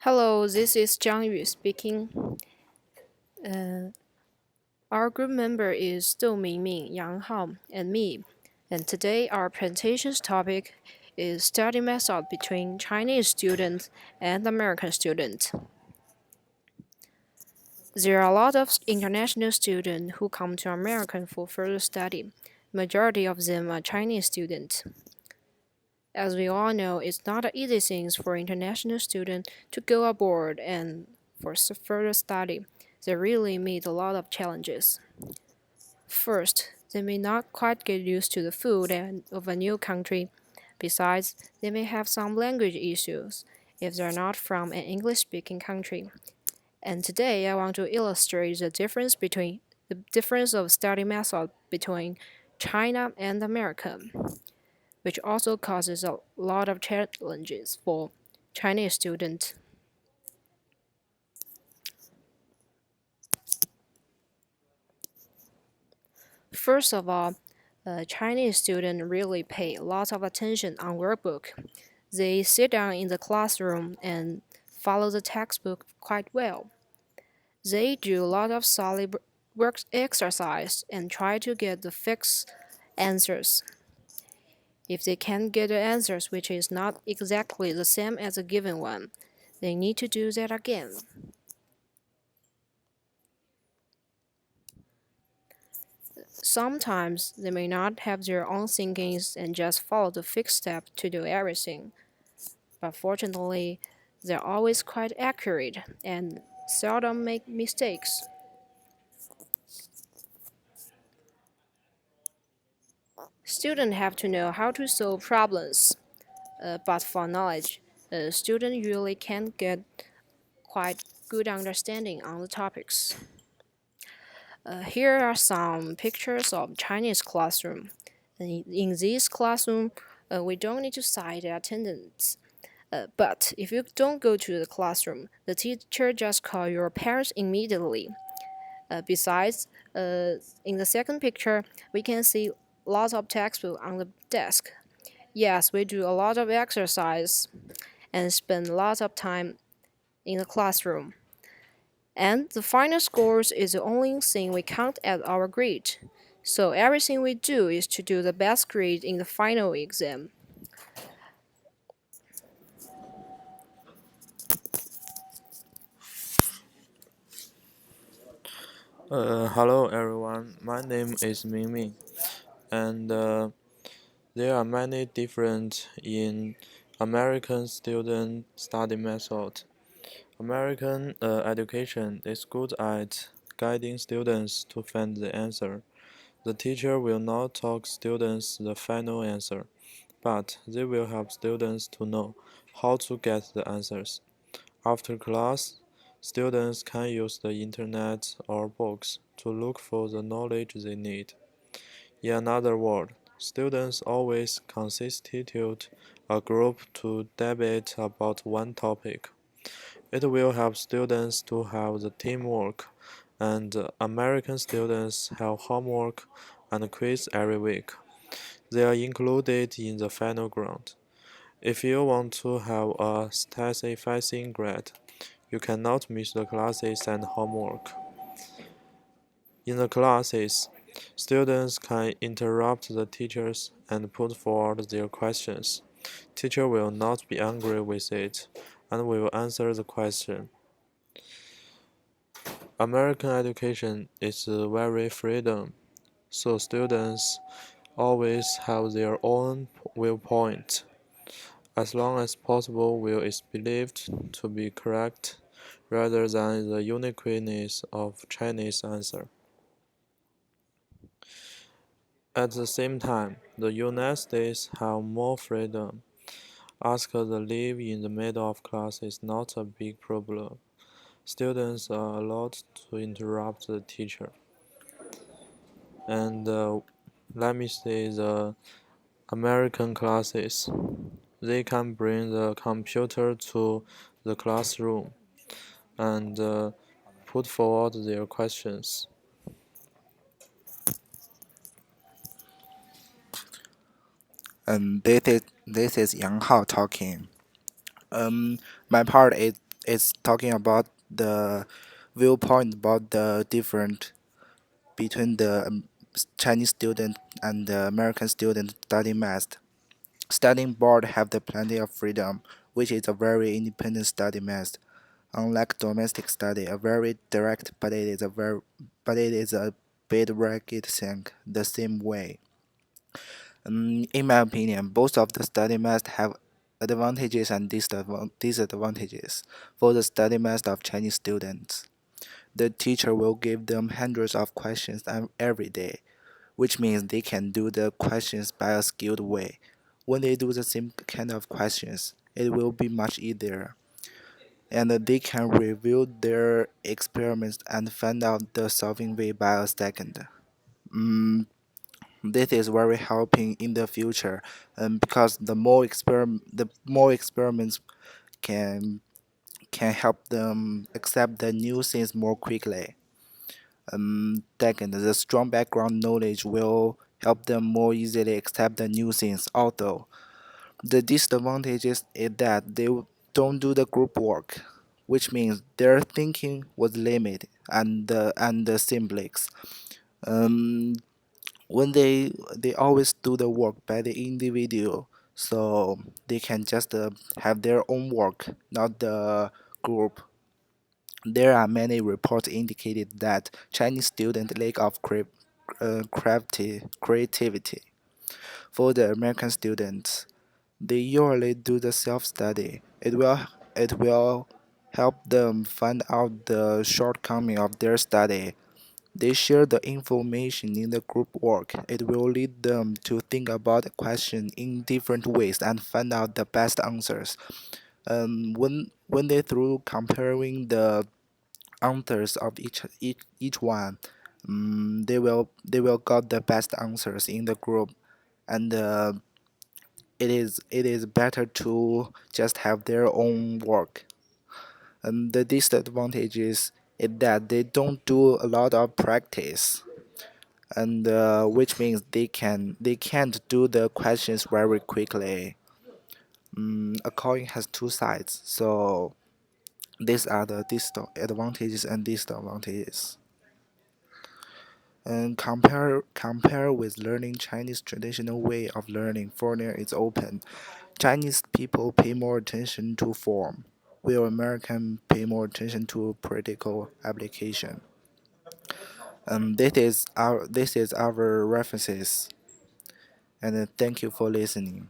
Hello, this is Zhang Yu speaking. Uh, our group member is Du Mingming, Yang Hao, and me. And today our presentation's topic is study method between Chinese students and American students. There are a lot of international students who come to America for further study. Majority of them are Chinese students. As we all know, it's not an easy thing for international students to go abroad and for further study. They really meet a lot of challenges. First, they may not quite get used to the food of a new country. Besides, they may have some language issues if they're not from an English-speaking country. And today, I want to illustrate the difference of study method between China and America, which also causes a lot of challenges for Chinese students. First of all, Chinese students really pay lots of attention on workbook. They sit down in the classroom and follow the textbook quite well. They do a lot of solid work exercise and try to get the fixed answers. If they can't get the answers which is not exactly the same as a given one, they need to do that again. Sometimes they may not have their own thinkings and just follow the fixed step to do everything. But fortunately, they're always quite accurate and seldom make mistakes. Students have to know how to solve problems, but for knowledge, students usually can get quite good understanding on the topics. Here are some pictures of Chinese classroom. In this classroom, we don't need to cite the attendance. But if you don't go to the classroom, the teacher just call your parents immediately. Besides, in the second picture, we can see lots of textbook on the desk. Yes, we do a lot of exercise and spend lots of time in the classroom. And the final scores is the only thing we count as our grade. So everything we do is to do the best grade in the final exam. Hello everyone, my name is Mingming, and there are many different in American student study method. American education is good at guiding students to find the answer. The teacher will not talk students the final answer, but they will help students to know how to get the answers. After class, students can use the internet or books to look for the knowledge they need. In another word, students always constitute a group to debate about one topic. It will help students to have the teamwork, and American students have homework and quiz every week. They are included in the final grade. If you want to have a satisfying grade, you cannot miss the classes and homework. In the classes, students can interrupt the teachers and put forward their questions. Teacher will not be angry with it and will answer the question. American education is very freedom, so students always have their own viewpoint. As long as possible will is believed to be correct rather than the uniqueness of Chinese answer. At the same time, the United States have more freedom. Ask the live in the middle of class is not a big problem. Students are allowed to interrupt the teacher. And let me say the American classes. They can bring the computer to the classroom and put forward their questions. This is Yang Hao talking. My part it's talking about the viewpoint about the different between the Chinese student and the American student studying math. Studying board have the plenty of freedom, which is a very independent study math. Unlike domestic study, a very direct, but it is a bit ragged thing the same way. In my opinion, both of the study methods have advantages and disadvantages. For the study method of Chinese students, the teacher will give them hundreds of questions every day, which means they can do the questions by a skilled way. When they do the same kind of questions, it will be much easier, and they can review their experiments and find out the solving way by a second. Mm, this is very helping in the future, because the more experiments can can help them accept the new things more quickly. Second, the strong background knowledge will help them more easily accept the new things. Although the disadvantages is that they don't do the group work, which means their thinking was limited and the simplex. Um, when they always do the work by the individual, so they can just have their own work, not the group. There are many reports indicated that Chinese students lack of creativity. For the American students, they usually do the self-study. It will help them find out the shortcoming of their study. They share the information in the group work. It will lead them to think about the question in different ways and find out the best answers. When they through comparing the answers of each one, they will got the best answers in the group, and it is better to just have their own work. And the disadvantage is that they don't do a lot of practice, and which means they can't do the questions very quickly. A coin has two sides, so these are the advantages and disadvantages. And compare with learning Chinese traditional way of learning. Foreigner is open. Chinese people pay more attention to form, while American pay more attention to practical application. This is our references, and thank you for listening.